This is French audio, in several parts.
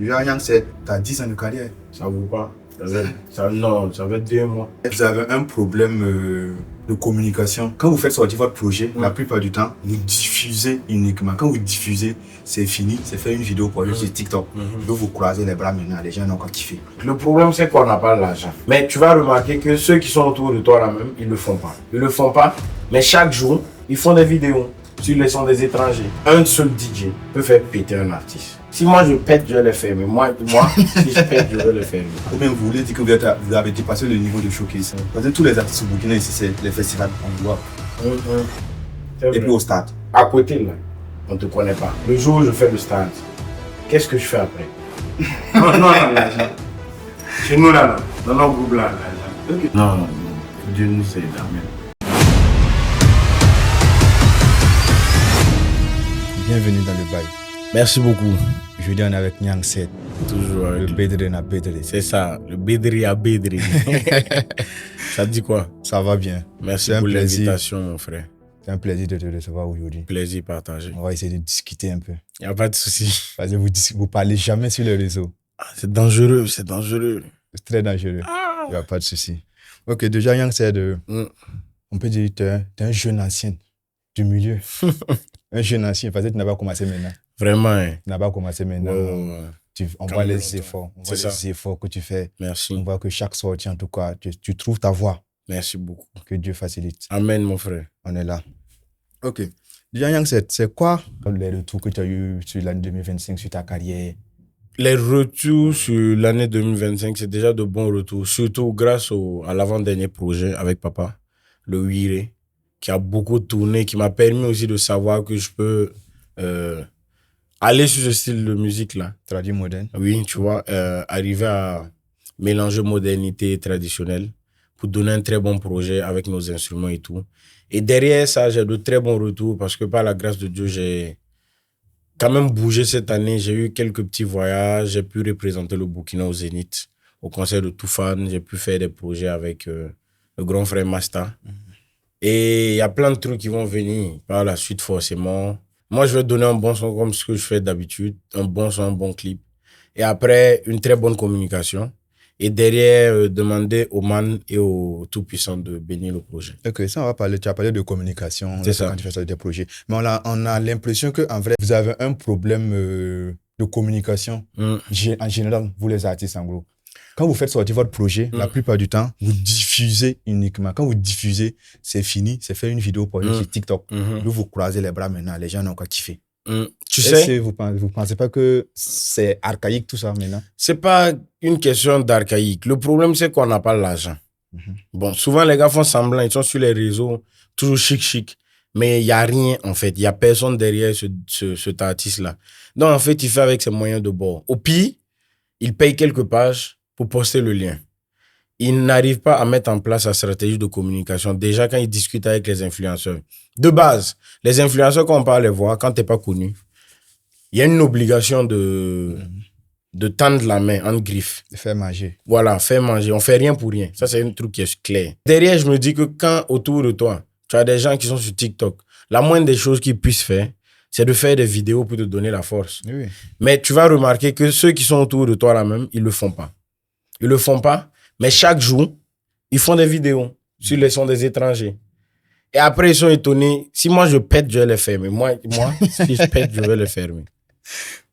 Yang, c'est t'as 10 ans de carrière. Ça vaut pas. Non, ça va être 2 mois. Vous avez un problème de communication. Quand vous faites sortir votre projet, la plupart du temps, vous diffusez uniquement. Quand vous diffusez, c'est fini, c'est faire une vidéo pour sur TikTok. Vous croisez les bras maintenant, les gens n'ont qu'à kiffer. Le problème, c'est qu'on n'a pas l'argent. Mais tu vas remarquer que ceux qui sont autour de toi là-même, ils le font pas. Ils le font pas, mais chaque jour, ils font des vidéos sur les sons des étrangers. Un seul DJ peut faire péter un artiste. Si moi je pète, je vais le fermer. Moi, si je pète, je vais le fermer. Ou bien vous voulez dire que vous avez dépassé le niveau de showcase. Parce que tous les artistes burkinais ici, c'est les festivals qu'on voit. Et puis au stade. À côté là, on ne te connaît pas. Le jour où je fais le stade, qu'est-ce que je fais après? Non, l'argent. Chez nous là, dans nos groupes là, l'argent. Okay. Non, Dieu nous aide, amen. Bienvenue dans le bail. Merci beaucoup. Jeudi, on est avec Nyang 7. Toujours avec le Bédri na Bédri. C'est ça, le Bédri à Bédri. Ça te dit quoi? Ça va bien. Merci pour l'invitation, mon frère. C'est un plaisir de te recevoir aujourd'hui. Plaisir partagé. On va essayer de discuter un peu. Il n'y a pas de souci. Parce que vous parlez jamais sur les réseaux. C'est dangereux, c'est dangereux. C'est très dangereux. Il n'y a pas de souci. Ok, déjà, Nyang 7, on peut dire que tu es un jeune ancien du milieu. Un jeune ancien, parce que tu n'as pas commencé maintenant. Vraiment, hein. Tu n'as pas commencé maintenant. On voit les efforts. On voit les efforts que tu fais. Merci. On voit que chaque sortie, en tout cas, tu trouves ta voie. Merci beaucoup. Que Dieu facilite. Amen, mon frère. On est là. Ok. Déjà, Yang, c'est quoi les retours que tu as eu sur l'année 2025, sur ta carrière? Les retours sur l'année 2025, c'est déjà de bons retours. Surtout grâce à l'avant-dernier projet avec papa, le Huiré, qui a beaucoup tourné, qui m'a permis aussi de savoir que je peux aller sur ce style de musique-là. Traduit moderne. Oui, tu vois, arriver à mélanger modernité et traditionnelle pour donner un très bon projet avec nos instruments et tout. Et derrière ça, j'ai de très bons retours parce que par la grâce de Dieu, j'ai quand même bougé cette année. J'ai eu quelques petits voyages, j'ai pu représenter le Burkina au Zénith, au concert de Toufan, j'ai pu faire des projets avec le grand frère Masta. Et il y a plein de trucs qui vont venir par la suite forcément. Moi, je vais donner un bon son comme ce que je fais d'habitude, un bon son, un bon clip. Et après, une très bonne communication. Et derrière, demander au man et au Tout-Puissant de bénir le projet. Ok, ça on va parler. Tu as parlé de communication. C'est ça. Quand tu fais ça des projets. Mais on a l'impression qu'en vrai, vous avez un problème de communication en général, vous les artistes en gros. Quand vous faites sortir votre projet, la plupart du temps, vous diffusez uniquement. Quand vous diffusez, c'est fini, c'est faire une vidéo pour sur TikTok. Vous croisez les bras maintenant, les gens n'ont qu'à kiffer. Tu sais, vous pensez pas que c'est archaïque tout ça maintenant? C'est pas une question d'archaïque. Le problème, c'est qu'on n'a pas l'argent. Bon, souvent, les gars font semblant, ils sont sur les réseaux, toujours chic. Mais il n'y a rien, en fait. Il n'y a personne derrière cet artiste-là. Donc, en fait, il fait avec ses moyens de bord. Au pire, il paye quelques pages pour poster le lien. Il n'arrive pas à mettre en place sa stratégie de communication. Déjà, quand il discute avec les influenceurs. De base, les influenceurs, quand on parle les voir, quand tu n'es pas connu, il y a une obligation de tendre la main en griffe. De faire manger. Voilà, faire manger. On ne fait rien pour rien. Ça, c'est un truc qui est clair. Derrière, je me dis que quand autour de toi, tu as des gens qui sont sur TikTok, la moindre des choses qu'ils puissent faire, c'est de faire des vidéos pour te donner la force. Oui. Mais tu vas remarquer que ceux qui sont autour de toi là-même, ils ne le font pas. Ils ne le font pas, mais chaque jour, ils font des vidéos sur les sons des étrangers. Et après, ils sont étonnés. Si moi, je pète, je vais les fermer. Moi si je pète, je vais les fermer.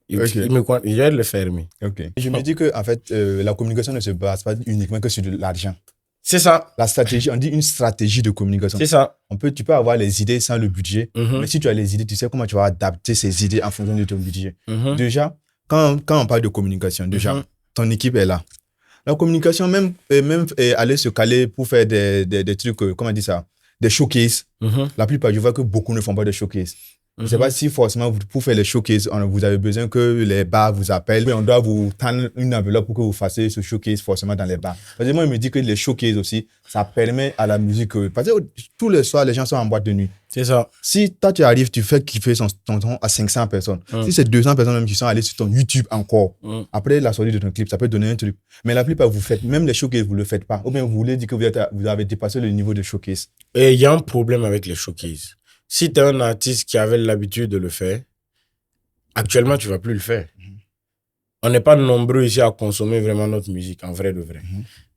Je vais les fermer. Okay. Je me dis que en fait, la communication ne se base pas uniquement que sur de l'argent. C'est ça. La stratégie, on dit une stratégie de communication. C'est ça. Tu peux avoir les idées sans le budget, mais si tu as les idées, tu sais comment tu vas adapter ces idées en fonction de ton budget. Déjà, quand on parle de communication, ton équipe est là. La communication, même aller se caler pour faire des trucs, comment on dit ça, des showcases. La plupart, je vois que beaucoup ne font pas de showcases. Je ne sais pas si forcément, pour faire les showcases, vous avez besoin que les bars vous appellent. Mais on doit vous tendre une enveloppe pour que vous fassiez ce showcase forcément dans les bars. Parce que moi, je me dis que les showcases aussi, ça permet à la musique. Parce que tous les soirs, les gens sont en boîte de nuit. C'est ça. Si toi, tu arrives, tu fais kiffer ton son à 500 personnes. Si c'est 200 personnes même qui sont allées sur ton YouTube encore, après la sortie de ton clip, ça peut donner un truc. Mais la plupart, vous faites, même les showcases, vous ne le faites pas. Ou bien vous voulez dire que vous avez dépassé le niveau de showcase. Et il y a un problème avec les showcases. Si tu es un artiste qui avait l'habitude de le faire, actuellement, tu ne vas plus le faire. on n'est pas nombreux ici à consommer vraiment notre musique, en vrai de vrai.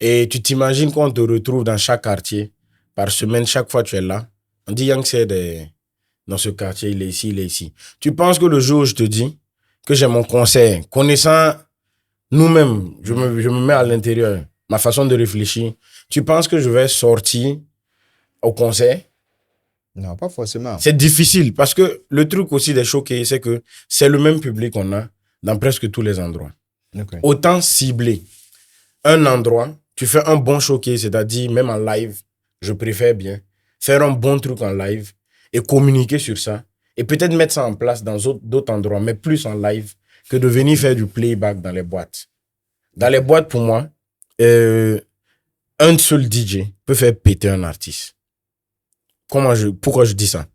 Et tu t'imagines qu'on te retrouve dans chaque quartier, par semaine, chaque fois tu es là. On dit Yang c'est dans ce quartier, il est ici, il est ici. Tu penses que le jour où je te dis que j'ai mon concert, connaissant nous-mêmes, je me mets à l'intérieur, ma façon de réfléchir, tu penses que je vais sortir au concert? Non, pas forcément. C'est difficile parce que le truc aussi des showcases, c'est que c'est le même public qu'on a dans presque tous les endroits. Okay. Autant cibler un endroit, tu fais un bon showcase, c'est-à-dire même en live, je préfère bien faire un bon truc en live et communiquer sur ça et peut-être mettre ça en place dans d'autres endroits, mais plus en live que de venir faire du playback dans les boîtes. Dans les boîtes, pour moi, un seul DJ peut faire péter un artiste. Pourquoi je dis ça?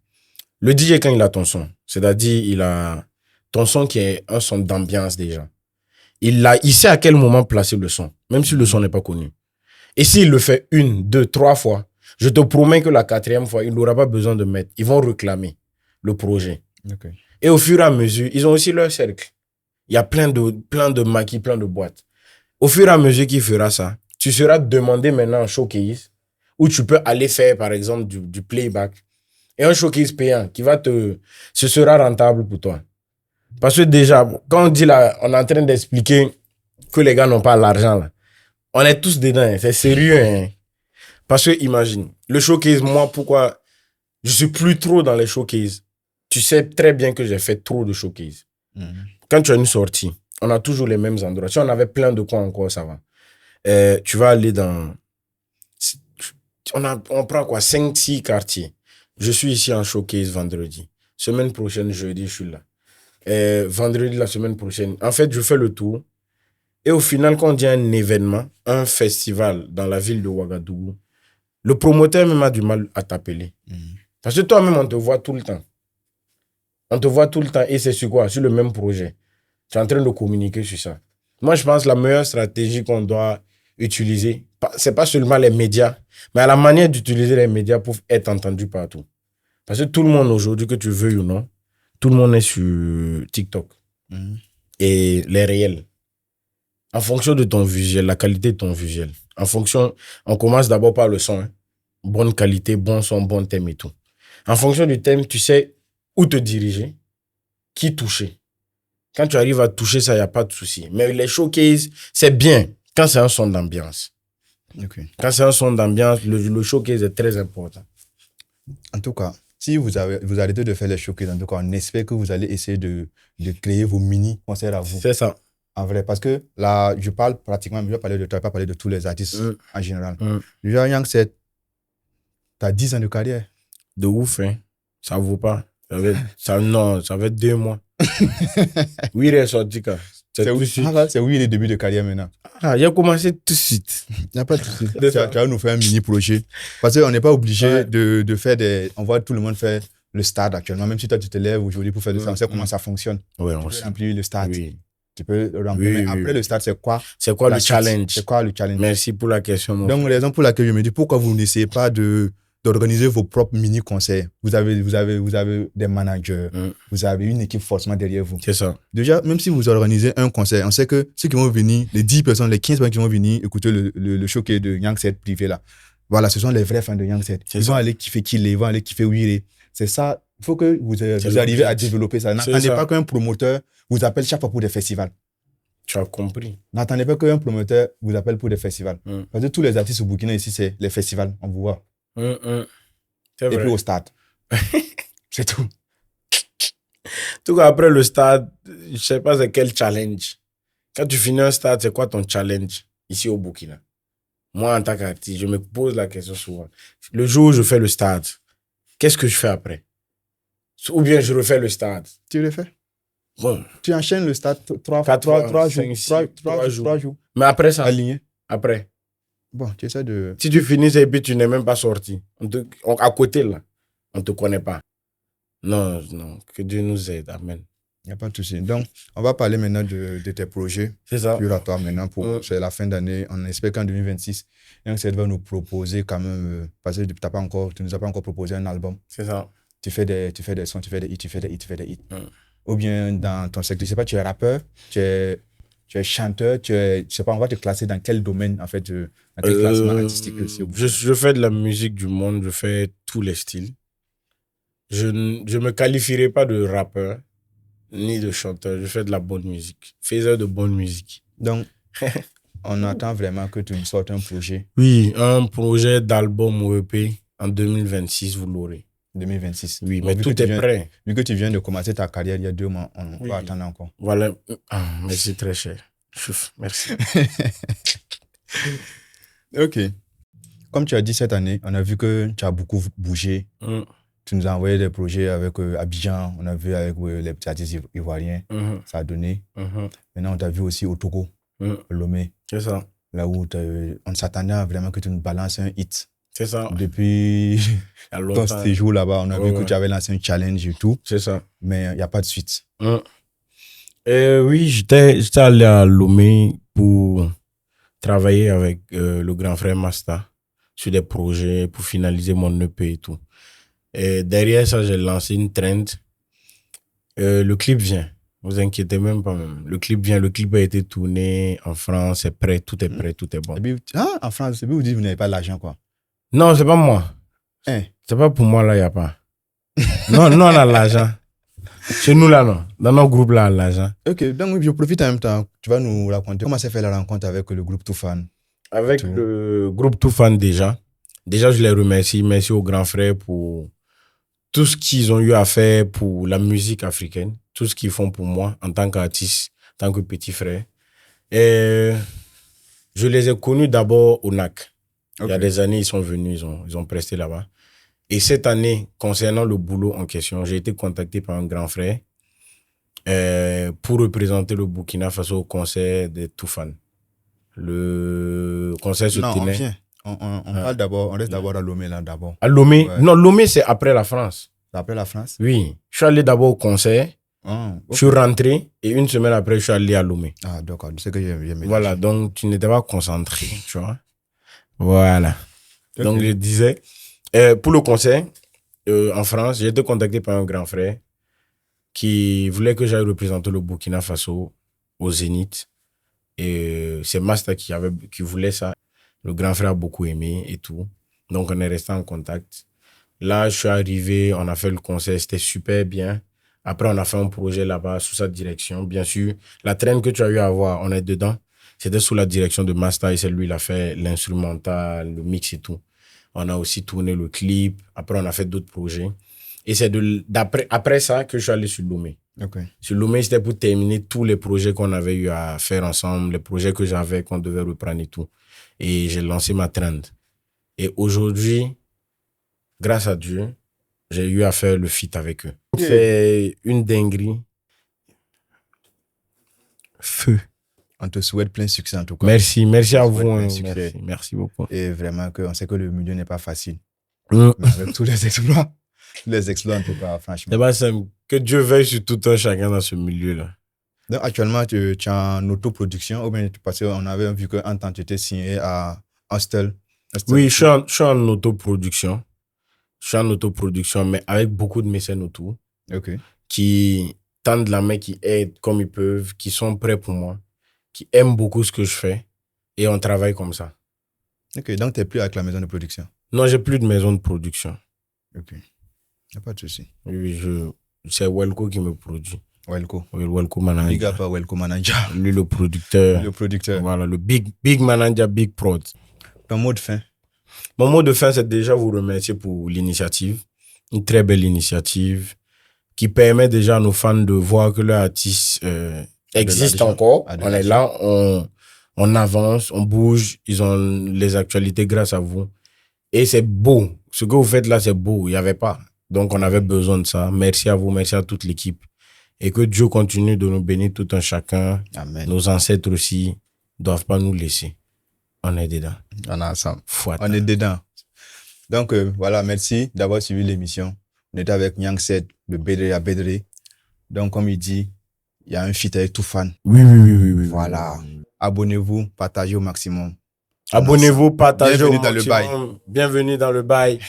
Le DJ, quand il a ton son, c'est-à-dire il a ton son qui est un son d'ambiance déjà. Il sait à quel moment placer le son, même si le son n'est pas connu. Et s'il le fait 1, 2, 3 fois, je te promets que la 4e fois, il n'aura pas besoin de mettre. Ils vont réclamer le projet. Okay. Et au fur et à mesure, ils ont aussi leur cercle. Il y a plein de maquis, plein de boîtes. Au fur et à mesure qu'il fera ça, tu seras demandé maintenant en showcase où tu peux aller faire, par exemple, du playback. Et un showcase payant ce sera rentable pour toi. Parce que déjà, quand on dit là, on est en train d'expliquer que les gars n'ont pas l'argent là. On est tous dedans, hein. C'est sérieux. Hein. Parce que imagine, le showcase, moi, pourquoi je suis plus trop dans les showcases? Tu sais très bien que j'ai fait trop de showcases. Quand tu as une sortie, on a toujours les mêmes endroits. Si on avait plein de quoi encore, ça va. Tu vas aller dans... On prend quoi? 5-6 quartiers. Je suis ici en showcase vendredi. Semaine prochaine, jeudi, je suis là. Vendredi, la semaine prochaine. En fait, je fais le tour. Et au final, quand on dit un événement, un festival dans la ville de Ouagadougou, le promoteur même a du mal à t'appeler. Parce que toi-même, on te voit tout le temps. On te voit tout le temps. Et c'est sur quoi? Sur le même projet. Tu es en train de communiquer sur ça. Moi, je pense que la meilleure stratégie qu'on doit utiliser, c'est pas seulement les médias, mais à la manière d'utiliser les médias pour être entendu partout. Parce que tout le monde aujourd'hui, que tu veuilles ou non, tout le monde est sur TikTok. Et les réels. En fonction de ton visuel, la qualité de ton visuel. On commence d'abord par le son. Hein. Bonne qualité, bon son, bon thème et tout. En fonction du thème, tu sais où te diriger, qui toucher. Quand tu arrives à toucher ça, il n'y a pas de souci. Mais les showcases, c'est bien quand c'est un son d'ambiance. Okay. Quand c'est un son d'ambiance, le showcase est très important. En tout cas, si vous arrêtez de faire les showcases, en tout cas, on espère que vous allez essayer de créer vos mini-concerts à vous. C'est ça. En vrai, parce que là, je parle pratiquement, je vais parler de toi, pas parler de tous les artistes en général. Déjà, Yang, tu as 10 ans de carrière. De ouf, hein. Ça vaut pas. Ça va être 2 mois. Oui, il est sorti quand. C'est oui les débuts de carrière maintenant. Ah, il a commencé tout de suite. Il n'y a pas de souci. Tu vas nous faire un mini projet. Parce qu'on n'est pas obligé de faire on voit tout le monde faire le stade actuellement. Même si toi, tu te lèves aujourd'hui pour faire ça, on sait comment ça fonctionne. Oui, on sait. Remplir le stade. Oui. Tu peux remplir. Mais après le stade, c'est quoi? C'est quoi le challenge? C'est quoi le challenge? Merci pour la question. Donc, la raison pour laquelle je me dis, pourquoi vous n'essayez pas d'organiser vos propres mini-concerts? Vous avez des managers, vous avez une équipe forcément derrière vous. C'est ça. Déjà, même si vous organisez un concert, on sait que ceux qui vont venir, les 10 personnes, les 15 personnes qui vont venir écouter le showcase de Yang Set privé là, voilà, ce sont les vrais fans de Yang Set. Ils vont aller kiffer Kille, ils vont aller kiffer Wire. C'est ça. Il faut que vous arriviez à développer ça. N'attendez pas qu'un promoteur vous appelle chaque fois pour des festivals. Tu as compris. N'attendez pas qu'un promoteur vous appelle pour des festivals. Parce que tous les artistes au Burkina ici, c'est les festivals. On vous voit. C'est vrai. Et puis au stade. C'est tout. Tout cas, après le stade, je ne sais pas c'est quel challenge. Quand tu finis un stade, c'est quoi ton challenge ici au Burkina? Moi, en tant qu'artiste, je me pose la question souvent. Le jour où je fais le stade, qu'est-ce que je fais après? Ou bien je refais le stade. Tu le fais? Bon. Tu enchaînes le stade 3 jours. Mais après ça? Aligné. Après. Bon, tu essaies de... Si tu finis et puis tu n'es même pas sorti, à côté là, on ne te connaît pas. Non, que Dieu nous aide. Amen. Il n'y a pas de souci. Donc, on va parler maintenant de tes projets. C'est ça. Plus à toi maintenant, c'est la fin d'année. On espère qu'en 2026, Yang Set va nous proposer quand même, parce que tu ne nous as pas encore proposé un album. C'est ça. Tu fais des sons, tu fais des hits. Ou bien dans ton secteur, je ne sais pas, tu es rappeur, tu tu es chanteur, je sais pas, on va te classer dans quel domaine, en fait, dans quel classement artistique aussi. Je fais de la musique du monde, je fais tous les styles. Je me qualifierai pas de rappeur ni de chanteur. Je fais de la bonne musique. Faiseur de bonne musique. Donc, on attend vraiment que tu nous sortes un projet. Oui, un projet d'album ou EP en 2026, vous l'aurez. 2026. Oui, mais tout est prêt. Vu que tu viens de commencer ta carrière il y a 2 mois, on va attendre encore. Voilà. Mais c'est très cher. Merci. Ok. Comme tu as dit cette année, on a vu que tu as beaucoup bougé. Tu nous as envoyé des projets avec Abidjan, on a vu avec les petits artistes ivoiriens, ça a donné. Maintenant, on t'a vu aussi au Togo, Lomé. C'est ça. Là où on s'attendait vraiment que tu nous balances un hit. C'est ça. Depuis ton séjour là-bas, on a vu que tu avais lancé un challenge et tout. C'est ça. Mais il n'y a pas de suite. Oui, j'étais allé à Lomé pour travailler avec le grand frère Masta sur des projets pour finaliser mon EP et tout. Et derrière ça, j'ai lancé une trend. Le clip vient. Vous inquiétez même pas. Le clip vient. Le clip a été tourné en France. C'est prêt. Tout est prêt. Tout est bon. En France, c'est bien vous dites que vous n'avez pas l'argent, quoi. Non, c'est pas moi. C'est pas pour moi, là, il n'y a pas. Non, on a l'argent. Chez nous, là, non. Dans nos groupes, là, l'argent. Ok, donc je profite en même temps. Tu vas nous raconter comment s'est fait la rencontre avec le groupe Toufan. Avec le groupe Toufan, déjà. Déjà, je les remercie. Merci aux grands frères pour tout ce qu'ils ont eu à faire pour la musique africaine. Tout ce qu'ils font pour moi en tant qu'artiste, en tant que petit frère. Et je les ai connus d'abord au NAC. Okay. Il y a des années, ils sont venus, ils ont presté là-bas. Et cette année, concernant le boulot en question, j'ai été contacté par un grand frère pour représenter le Burkina Faso au concert de Toufan. Le concert se tenait... On parle d'abord, on reste d'abord à Lomé là d'abord. À Lomé? Ouais. Non, Lomé c'est après la France. C'est après la France? Oui. Je suis allé d'abord au concert. Okay. Je suis rentré et une semaine après, je suis allé à Lomé. Ah d'accord, c'est que j'ai Voilà, donc tu n'étais pas concentré, tu vois. Voilà. Okay. Donc je disais, pour le concert en France, j'ai été contacté par un grand frère qui voulait que j'aille représenter le Burkina Faso au Zénith. Et c'est Masta qui voulait ça. Le grand frère a beaucoup aimé et tout. Donc, on est resté en contact. Là, je suis arrivé, on a fait le concert, c'était super bien. Après, on a fait un projet là-bas sous sa direction. Bien sûr, la traîne que tu as eu à voir, on est dedans. C'était sous la direction de Masta et c'est lui qui a fait l'instrumental, le mix et tout. On a aussi tourné le clip. Après, on a fait d'autres projets. Et c'est après ça que je suis allé sur Lomé. Okay. Sur Lomé, c'était pour terminer tous les projets qu'on avait eu à faire ensemble, les projets que j'avais, qu'on devait reprendre et tout. Et j'ai lancé ma trend. Et aujourd'hui, grâce à Dieu, j'ai eu à faire le feat avec eux. C'est une dinguerie. Feu. On te souhaite plein succès en tout cas. Merci à vous. Hein. Merci beaucoup. Et vraiment, on sait que le milieu n'est pas facile. Mais avec tous les exploits en tout cas, franchement. Que Dieu veille sur tout un chacun dans ce milieu-là. Donc actuellement, tu es en autoproduction ou bien parce qu'on avait vu qu'un temps tu étais signé à Hostel. Oui, je suis en autoproduction. Je suis en autoproduction, mais avec beaucoup de mécènes autour. Okay. Qui tendent la main, qui aident comme ils peuvent, qui sont prêts pour moi, qui aiment beaucoup ce que je fais. Et on travaille comme ça. Ok, donc tu n'es plus avec la maison de production? Non, j'ai plus de maison de production. Ok, il n'y a pas de souci. Oui, c'est Welco qui me produit. Welco. Oui, Welco Manager. Big up à Welco Manager. Lui, le producteur. Le producteur. Voilà, le big manager, big prod. Ton mot de fin? Mon mot de fin, c'est déjà vous remercier pour l'initiative. Une très belle initiative qui permet déjà à nos fans de voir que leur artiste existe encore. On est là, on avance, on bouge. Ils ont les actualités grâce à vous. Et c'est beau. Ce que vous faites là, c'est beau. Il n'y avait pas. Donc, on avait besoin de ça. Merci à vous, merci à toute l'équipe. Et que Dieu continue de nous bénir tout un chacun. Amen. Nos ancêtres aussi ne doivent pas nous laisser. On est dedans. On est ensemble. On est dedans. Donc, voilà, merci d'avoir suivi l'émission. On était avec Nyang Sed, de Bédré à Bédré. Donc, comme il dit, il y a un feat avec Toufan. Oui. Voilà. Abonnez-vous, partagez au maximum. Abonnez-vous, partagez au maximum. Bienvenue dans le bail. Bienvenue dans le bail.